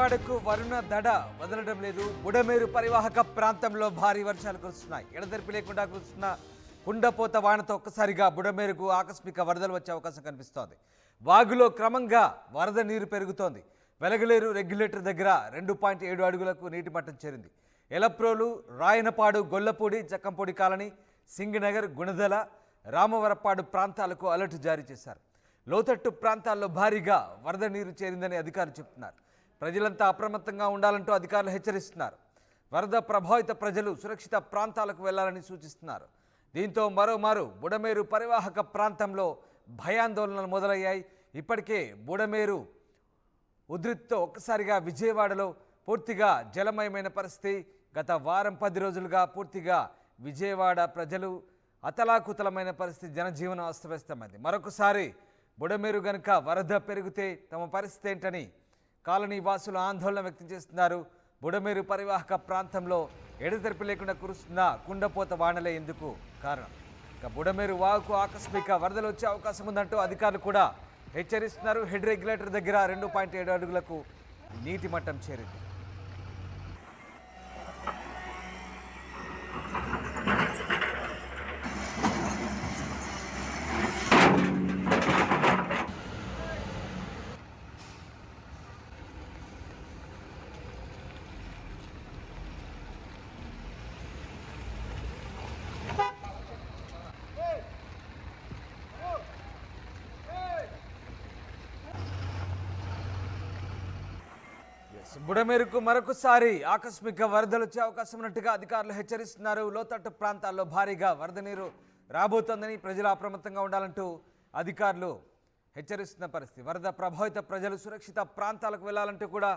విజయవాడకు వరుణ దడ వదలడం లేదు. బుడమేరు పరివాహక ప్రాంతంలో భారీ వర్షాలు కురుస్తున్నాయి. ఎడతెరిపి లేకుండా కురుస్తున్న కుండపోత వానతో ఒక్కసారిగా బుడమేరుకు ఆకస్మిక వరదలు వచ్చే అవకాశం కనిపిస్తోంది. వాగులో క్రమంగా వరద నీరు పెరుగుతోంది. వెలగలేరు రెగ్యులేటర్ దగ్గర 2.7 అడుగులకు నీటి మట్టం చేరింది. ఎలప్రోలు, రాయనపాడు, గొల్లపూడి, జక్కంపూడి కాలనీ, సింగనగర్, గుణదల, రామవరపాడు ప్రాంతాలకు అలర్ట్ జారీ చేశారు. లోతట్టు ప్రాంతాల్లో భారీగా వరద నీరు చేరిందని అధికారులు చెబుతున్నారు. ప్రజలంతా అప్రమత్తంగా ఉండాలంటూ అధికారులు హెచ్చరిస్తున్నారు. వరద ప్రభావిత ప్రజలు సురక్షిత ప్రాంతాలకు వెళ్లాలని సూచిస్తున్నారు. దీంతో మరోమారు బుడమేరు పరివాహక ప్రాంతంలో భయాందోళనలు మొదలయ్యాయి. ఇప్పటికే బుడమేరు ఉధృతితో ఒక్కసారిగా విజయవాడలో పూర్తిగా జలమయమైన పరిస్థితి. గత వారం 10 రోజులుగా పూర్తిగా విజయవాడ ప్రజలు అతలాకుతలమైన పరిస్థితి, జనజీవనం అస్తవ్యస్తమైంది. మరొకసారి బుడమేరు గనుక వరద పెరిగితే తమ పరిస్థితి ఏంటని కాలనీ వాసులు ఆందోళన వ్యక్తం చేస్తున్నారు. బుడమేరు పరివాహక ప్రాంతంలో ఎడతెరిపి లేకుండా కురుస్తున్న కుండపోత వానలే ఎందుకు కారణం. ఇక బుడమేరు వాగుకు ఆకస్మిక వరదలు వచ్చే అవకాశం ఉందంటూ అధికారులు కూడా హెచ్చరిస్తున్నారు. హెడ్ రెగ్యులేటర్ దగ్గర 2.7 అడుగులకు నీటి మట్టం చేరింది. బుడమేరుకు మరొకసారి ఆకస్మిక వరదలు వచ్చే అవకాశం ఉన్నట్టుగా అధికారులు హెచ్చరిస్తున్నారు. లోతట్టు ప్రాంతాల్లో భారీగా వరద నీరు రాబోతోందని ప్రజలు అప్రమత్తంగా ఉండాలంటూ అధికారులు హెచ్చరిస్తున్న పరిస్థితి. వరద ప్రభావిత ప్రజలు సురక్షిత ప్రాంతాలకు వెళ్లాలంటూ కూడా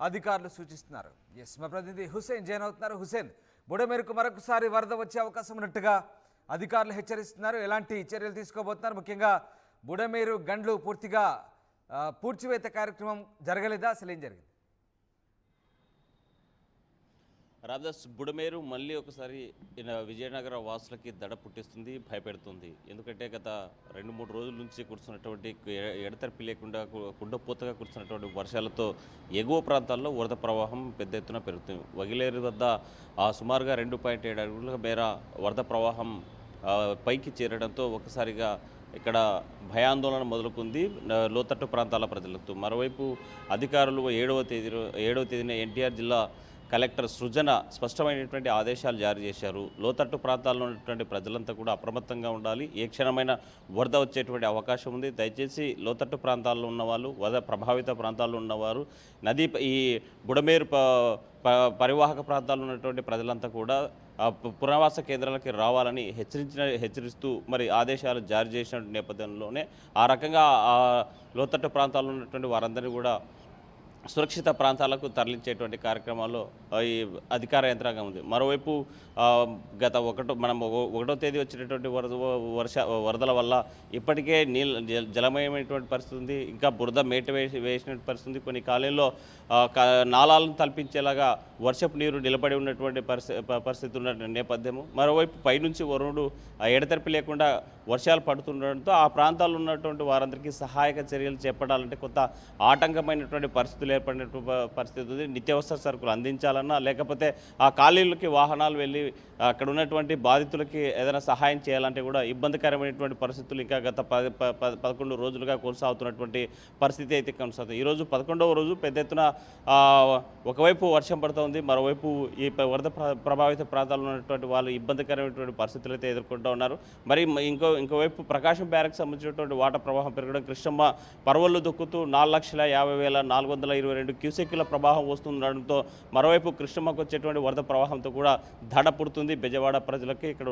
అధికారులు సూచిస్తున్నారు. మా ప్రతినిధి హుసేన్ జాయిన్ అవుతున్నారు. హుసేన్, బుడమేరుకు మరొకసారి వరద వచ్చే అవకాశం ఉన్నట్టుగా అధికారులు హెచ్చరిస్తున్నారు. ఎలాంటి చర్యలు తీసుకోబోతున్నారు? ముఖ్యంగా బుడమేరు గండ్లు పూర్తిగా పూడ్చివేత కార్యక్రమం జరగలేదా? అసలు ఏం జరిగింది? రామదాస్, బుడమేరు మళ్ళీ ఒకసారి విజయనగర వాసులకి దడ పుట్టిస్తుంది, భయపెడుతుంది. ఎందుకంటే గత 2-3 రోజుల నుంచి కురుస్తున్నటువంటి ఎడతెరిపి లేకుండా కుండపోతగా కురుస్తున్నటువంటి వర్షాలతో ఎగువ ప్రాంతాల్లో వరద ప్రవాహం పెద్ద ఎత్తున పెరుగుతుంది. వగిలేరు వద్ద సుమారుగా 2.7 అడుగుల మేర వరద ప్రవాహం పైకి చేరడంతో ఒకసారిగా ఇక్కడ భయాందోళన మొదలుకుంది లోతట్టు ప్రాంతాల ప్రజలతో. మరోవైపు అధికారులు 7వ తేదీన ఎన్టీఆర్ జిల్లా కలెక్టర్ సృజన స్పష్టమైనటువంటి ఆదేశాలు జారీ చేశారు. లోతట్టు ప్రాంతాల్లో ఉన్నటువంటి ప్రజలంతా కూడా అప్రమత్తంగా ఉండాలి. ఏ క్షణమైన వరద వచ్చేటువంటి అవకాశం ఉంది. దయచేసి లోతట్టు ప్రాంతాల్లో ఉన్నవాళ్ళు, వరద ప్రభావిత ప్రాంతాల్లో ఉన్నవారు, ఈ బుడమేరు పరివాహక ప్రాంతాల్లో ఉన్నటువంటి ప్రజలంతా కూడా పునరావాస కేంద్రాలకి రావాలని హెచ్చరిస్తూ మరి ఆదేశాలు జారీ చేసిన నేపథ్యంలోనే ఆ రకంగా లోతట్టు ప్రాంతాల్లో ఉన్నటువంటి వారందరినీ కూడా సురక్షిత ప్రాంతాలకు తరలించేటువంటి కార్యక్రమాల్లో ఈ అధికార యంత్రాంగం ఉంది. మరోవైపు గత 1వ తేదీ వచ్చినటువంటి వరదల వల్ల ఇప్పటికే జలమయమైనటువంటి పరిస్థితి ఉంది. ఇంకా బురద మేట వేసినటువంటి పరిస్థితి ఉంది. కొన్ని కాలంలో నాలాలను తలపించేలాగా వర్షపు నీరు నిలబడి ఉన్నటువంటి పరిస్థితి ఉన్న నేపథ్యము. మరోవైపు పైనుంచి వరుణుడు ఎడతెరిపి లేకుండా వర్షాలు పడుతుండడంతో ఆ ప్రాంతాల్లో ఉన్నటువంటి వారందరికీ సహాయక చర్యలు చేపట్టాలంటే కొంత ఆటంకమైనటువంటి పరిస్థితులు ఏర్పడినటువంటి పరిస్థితి ఉంది. నిత్యావసర సరుకులు అందించాలన్నా, లేకపోతే ఆ ఖాళీలకి వాహనాలు వెళ్ళి అక్కడ ఉన్నటువంటి బాధితులకి ఏదైనా సహాయం చేయాలంటే కూడా ఇబ్బందికరమైనటువంటి పరిస్థితులు ఇంకా గత 11 రోజులుగా కొనసాగుతున్నటువంటి పరిస్థితి అయితే కొనసాగుతుంది. ఈరోజు 11వ రోజు పెద్ద ఎత్తున ఒకవైపు వర్షం పడుతోంది, మరోవైపు ఈ వరద ప్రభావిత ప్రాంతాల్లో ఉన్నటువంటి వాళ్ళు ఇబ్బందికరమైనటువంటి పరిస్థితులు అయితే ఎదుర్కొంటూ ఉన్నారు. మరి ఇంకోవైపు ప్రకాశం బ్యారేజ్కి సంబంధించినటువంటి వాటర్ ప్రవాహం పెరగడం, కృష్ణమ్మ పర్వళ్ళు దొక్కుతూ 4,50,422 క్యూసెక్కుల ప్రవాహం వస్తుండడంతో మరోవైపు కృష్ణమ్మకు వచ్చేటువంటి వరద ప్రవాహంతో కూడా దడ పుడుతుంది బెజవాడ ప్రజలకి. ఇక్కడ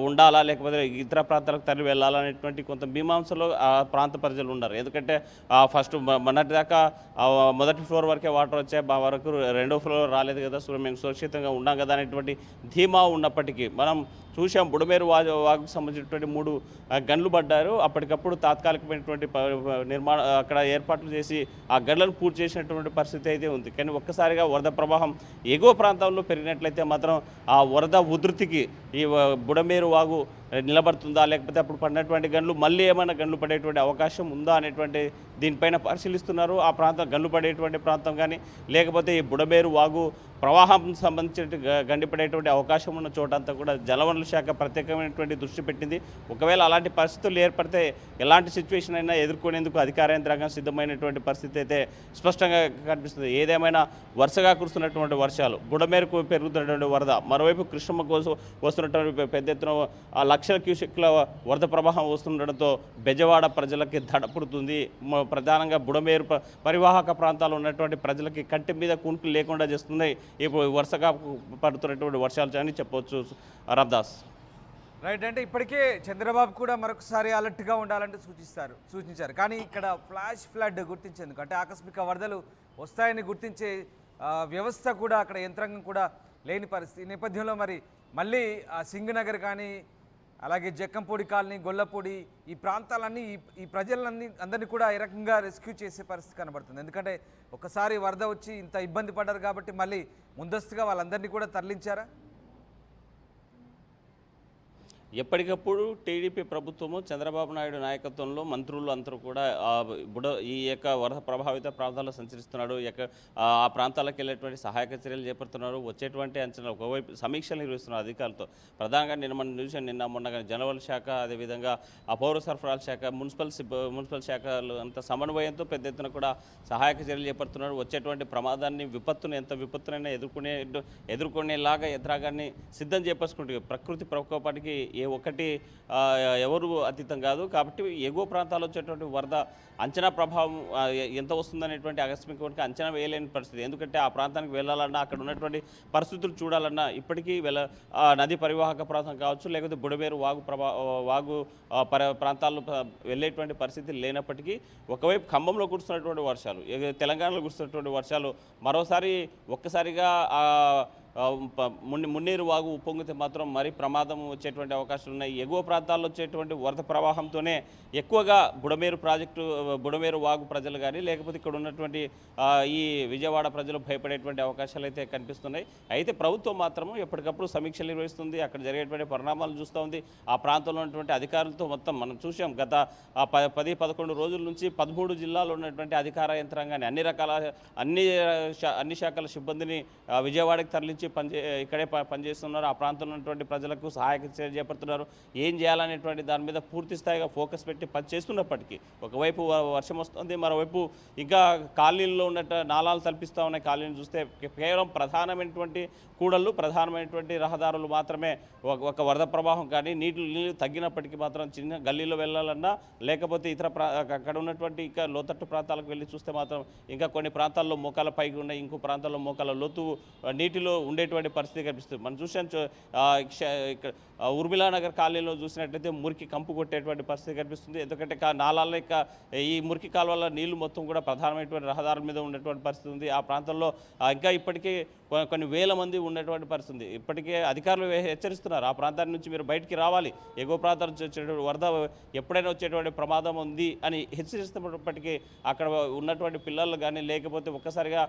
ఉండాలా లేకపోతే ఇతర ప్రాంతాలకు తరలి వెళ్ళాలనేటువంటి కొంత మీమాంసలో ఆ ప్రాంత ప్రజలు ఉన్నారు. ఎందుకంటే ఫస్ట్ మొన్నటిదాకా మొదటి ఫ్లోర్ వరకే వాటర్ వచ్చాయి, మా వరకు 2వ ఫ్లోర్ రాలేదు కదా, మేము సురక్షితంగా ఉన్నాం కదా అనేటువంటి ధీమా ఉన్నప్పటికీ మనం చూసాం. బుడమేరు వాగుకు సంబంధించినటువంటి 3 గన్లు పడ్డారు. అప్పటికప్పుడు తాత్కాలికమైనటువంటి అక్కడ ఏర్పాట్లు చేసి ఆ గన్లను పూర్తి చేసినటువంటి పరిస్థితి అయితే ఉంది. కానీ ఒక్కసారిగా వరద ప్రవాహం ఎగువ ప్రాంతాల్లో పెరిగినట్లయితే మాత్రం ఆ వరద ఉధృతికి ఈ బుడమేరు వాగు నిలబడుతుందా, లేకపోతే అప్పుడు పడినటువంటి గన్లు మళ్ళీ ఏమైనా గన్లు పడేటువంటి అవకాశం ఉందా అనేటువంటి దీనిపైన పరిశీలిస్తున్నారు. ఆ ప్రాంతం గన్లు పడేటువంటి ప్రాంతం కానీ, లేకపోతే ఈ బుడమేరు వాగు ప్రవాహం సంబంధించిన గండిపడేటువంటి అవకాశం ఉన్న చోటంతా కూడా జలవనరుల శాఖ ప్రత్యేకమైనటువంటి దృష్టి పెట్టింది. ఒకవేళ అలాంటి పరిస్థితులు ఏర్పడితే ఎలాంటి సిచ్యువేషన్ అయినా ఎదుర్కొనేందుకు అధికార యంత్రాంగం సిద్ధమైనటువంటి పరిస్థితి అయితే స్పష్టంగా కనిపిస్తుంది. ఏదేమైనా వరుసగా కురుస్తున్నటువంటి వర్షాలు, బుడమేరకు పెరుగుతున్నటువంటి వరద, మరోవైపు కృష్ణమ్మ కోసం వస్తున్నటువంటి పెద్ద ఎత్తున లక్షల క్యూసెక్ల వరద ప్రవాహం వస్తుండడంతో బెజవాడ ప్రజలకి దడపుడుతుంది. ప్రధానంగా బుడమేరు పరివాహక ప్రాంతాల్లో ఉన్నటువంటి ప్రజలకి కంటి మీద కునుకు లేకుండా చేస్తున్నాయి ఇప్పుడు వరుసగా పడుతున్నటువంటి వర్షాలు అని చెప్పవచ్చు. రామ్దాస్ రైట్. అంటే ఇప్పటికే చంద్రబాబు కూడా మరొకసారి అలర్ట్గా ఉండాలంటూ సూచించారు. కానీ ఇక్కడ ఫ్లాష్ ఫ్లడ్ గుర్తించేందుకు, అంటే ఆకస్మిక వరదలు వస్తాయని గుర్తించే వ్యవస్థ కూడా అక్కడ యంత్రాంగం కూడా లేని పరిస్థితి. ఈ నేపథ్యంలో మరి మళ్ళీ సింగనగర్ కానీ, అలాగే జక్కంపూడి కాలనీ, గొల్లపూడి, ఈ ప్రాంతాలన్నీ ఈ అందరినీ కూడా ఏ రకంగా రెస్క్యూ చేసే పరిస్థితి కనబడుతుంది. ఎందుకంటే ఒకసారి వరద వచ్చి ఇంత ఇబ్బంది పడ్డారు కాబట్టి మళ్ళీ ముందస్తుగా వాళ్ళందరినీ కూడా తరలించారా? ఎప్పటికప్పుడు టీడీపీ ప్రభుత్వము చంద్రబాబు నాయుడు నాయకత్వంలో మంత్రులు అందరూ కూడా ఈ యొక్క వరద ప్రభావిత ప్రాంతాల్లో సంచరిస్తున్నాడు. ఆ ప్రాంతాలకు వెళ్ళేటువంటి సహాయక చర్యలు చేపడుతున్నారు. వచ్చేటువంటి అంచనా ఒకవైపు సమీక్షలు నిర్వహిస్తున్నారు అధికారులతో. ప్రధానంగా నిన్న మొన్న జలవనరుల శాఖ, అదేవిధంగా ఆ పౌర సరఫరాల శాఖ, మున్సిపల్ శాఖలు అంత సమన్వయంతో పెద్ద ఎత్తున కూడా సహాయక చర్యలు చేపడుతున్నారు. వచ్చేటువంటి ప్రమాదాన్ని, ఎంత విపత్తునైనా ఎదుర్కొనేలాగా యంత్రాంగాన్ని సిద్ధం చేపట్టుకుంటుంది. ప్రకృతి ప్రకోపానికి ఒకటి ఎవరు అతీతం కాదు. కాబట్టి ఎగువ ప్రాంతాల్లో వచ్చేటువంటి వరద అంచనా ప్రభావం ఎంత వస్తుందనేటువంటి ఆకస్మిక అంచనా వేయలేని పరిస్థితి. ఎందుకంటే ఆ ప్రాంతానికి వెళ్ళాలన్నా, అక్కడ ఉన్నటువంటి పరిస్థితులు చూడాలన్నా ఇప్పటికీ నది పరివాహక ప్రాంతం కావచ్చు, లేకపోతే బుడమేరు వాగు ప్రాంతాల్లో వెళ్ళేటువంటి పరిస్థితి లేనప్పటికీ ఒకవైపు ఖమ్మంలో కురుస్తున్నటువంటి వర్షాలు, తెలంగాణలో కురుస్తున్నటువంటి వర్షాలు ఒక్కసారిగా మున్నేరు వాగు ఉప్పొంగితే మాత్రం మరీ ప్రమాదం వచ్చేటువంటి అవకాశాలు ఉన్నాయి. ఎగువ ప్రాంతాల్లో వచ్చేటువంటి వరద ప్రవాహంతోనే ఎక్కువగా బుడమేరు వాగు ప్రజలు కానీ, లేకపోతే ఇక్కడ ఉన్నటువంటి ఈ విజయవాడ ప్రజలు భయపడేటువంటి అవకాశాలు అయితే కనిపిస్తున్నాయి. అయితే ప్రభుత్వం మాత్రం ఎప్పటికప్పుడు సమీక్షలు నిర్వహిస్తుంది. అక్కడ జరిగేటువంటి పరిణామాలు చూస్తూ ఉంది. ఆ ప్రాంతంలో ఉన్నటువంటి అధికారులతో మొత్తం మనం చూసాం. గత 10-11 రోజుల నుంచి 13 జిల్లాల్లో ఉన్నటువంటి అధికార యంత్రాంగాన్ని, అన్ని శాఖల సిబ్బందిని విజయవాడకి తరలించి ఇక్కడే పనిచేస్తున్నారు. ఆ ప్రాంతంలో ఉన్నటువంటి ప్రజలకు సహాయక చర్య చేపడుతున్నారు. ఏం చేయాలనేటువంటి దాని మీద పూర్తి స్థాయిగా ఫోకస్ పెట్టి పనిచేస్తున్నప్పటికీ ఒకవైపు వర్షం వస్తుంది, మరోవైపు ఇంకా కాలనీల్లో ఉన్న నాలాలు తలపిస్తూ ఉన్నాయి. కాలనీలు చూస్తే కేవలం ప్రధానమైనటువంటి కూడళ్ళు, ప్రధానమైనటువంటి రహదారులు మాత్రమే ఒక వరద ప్రవాహం కానీ నీళ్లు తగ్గినప్పటికీ మాత్రం చిన్న గల్లీలో వెళ్ళాలన్నా, లేకపోతే అక్కడ ఉన్నటువంటి ఇంకా లోతట్టు ప్రాంతాలకు వెళ్ళి చూస్తే మాత్రం ఇంకా కొన్ని ప్రాంతాల్లో మోకాల పైకి ఉన్నాయి, ఇంకో ప్రాంతాల్లో మోకాల లోతు నీటిలో ఉండేటువంటి పరిస్థితి కనిపిస్తుంది. మనం చూసాం ఇక్కడ ఉర్మిళానగర్ కాలనీలో చూసినట్లయితే మురికి కంపు కొట్టేటువంటి పరిస్థితి కనిపిస్తుంది. ఎందుకంటే నాలాల్లో ఈ మురికి కాలువల నీళ్లు మొత్తం కూడా ప్రధానమైనటువంటి రహదారుల మీద ఉన్నటువంటి పరిస్థితి ఉంది. ఆ ప్రాంతంలో ఇంకా ఇప్పటికీ కొన్ని వేల మంది ఉన్నటువంటి పరిస్థితి. ఇప్పటికే అధికారులు హెచ్చరిస్తున్నారు, ఆ ప్రాంతాన్ని నుంచి మీరు బయటికి రావాలి, ఎగువ ప్రాంతాల నుంచి వచ్చేటువంటి వరద ఎప్పుడైనా వచ్చేటువంటి ప్రమాదం ఉంది అని హెచ్చరిస్తున్నప్పటికీ అక్కడ ఉన్నటువంటి పిల్లలు కానీ, లేకపోతే ఒక్కసారిగా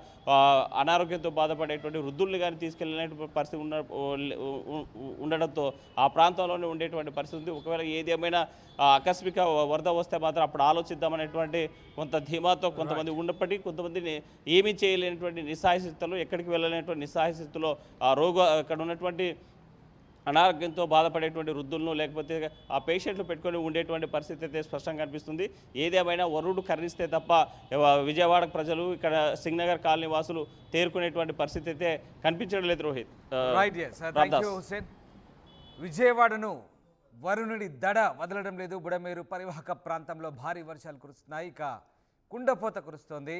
అనారోగ్యంతో బాధపడేటువంటి వృద్ధుల్ని కానీ తీసుకెళ్ళినటువంటి పరిస్థితి ఉండడంతో ఆ ప్రాంతంలోనే ఉండేటువంటి పరిస్థితి ఉంది. ఒకవేళ ఏదేమైనా ఆకస్మిక వరద వస్తే మాత్రం అప్పుడు ఆలోచిద్దామనేటువంటి కొంత ధీమాతో కొంతమంది ఉన్నప్పటికీ, కొంతమందిని ఏమీ చేయలేనటువంటి నిస్సహాయ స్థితిలో, ఎక్కడికి వెళ్ళలేనటువంటి నిస్సహాయ స్థితిలో అక్కడ ఉన్నటువంటి అనారోగ్యంతో బాధపడేటువంటి వృద్ధులను, లేకపోతే ఆ పేషెంట్లు పెట్టుకొని ఉండేటువంటి పరిస్థితి అయితే స్పష్టంగా కనిపిస్తుంది. ఏదేమైనా వరుడు కర్రిస్తే తప్ప విజయవాడ ప్రజలు, ఇక్కడ సింగనగర్ కాలనీ వాసులు తేరుకునేటువంటి పరిస్థితి అయితే కనిపించడం లేదు. రోహిత్, విజయవాడను వరుణుడి దడ వదలడం లేదు. బుడమేరు పరివాహక ప్రాంతంలో భారీ వర్షాలు కురుస్తున్నాయి. ఇక కుండపోత కురుస్తోంది.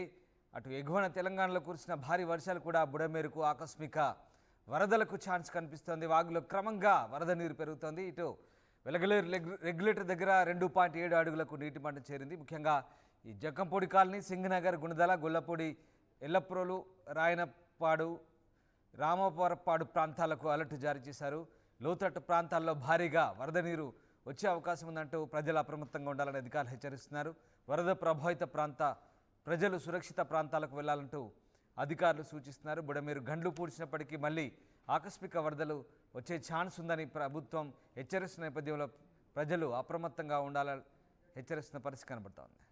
అటు ఎగువన తెలంగాణలో కురిసిన భారీ వర్షాలు కూడా బుడమేరుకు ఆకస్మిక వరదలకు ఛాన్స్ కనిపిస్తోంది. వాగులో క్రమంగా వరద నీరు పెరుగుతోంది. ఇటు వెలగలేరు రెగ్యులేటర్ దగ్గర 2.7 అడుగులకు నీటి మట్టం చేరింది. ముఖ్యంగా ఈ జక్కంపూడి కాలనీ, సింగనగర్, గుణదల, గొల్లపూడి, ఎల్లప్రోలు, రాయనపాడు, రామవరపాడు ప్రాంతాలకు అలర్ట్ జారీ చేశారు. లోతట్టు ప్రాంతాల్లో భారీగా వరద నీరు వచ్చే అవకాశం ఉందంటూ ప్రజలు అప్రమత్తంగా ఉండాలని అధికారులు హెచ్చరిస్తున్నారు. వరద ప్రభావిత ప్రజలు సురక్షిత ప్రాంతాలకు వెళ్లాలంటూ అధికారులు సూచిస్తున్నారు. బుడమేరు గండ్లు పూడ్చినప్పటికీ మళ్ళీ ఆకస్మిక వరదలు వచ్చే ఛాన్స్ ఉందని ప్రభుత్వం హెచ్చరిస్తున్న నేపథ్యంలో ప్రజలు అప్రమత్తంగా ఉండాలని హెచ్చరిస్తున్న పరిస్థితి కనబడుతోంది.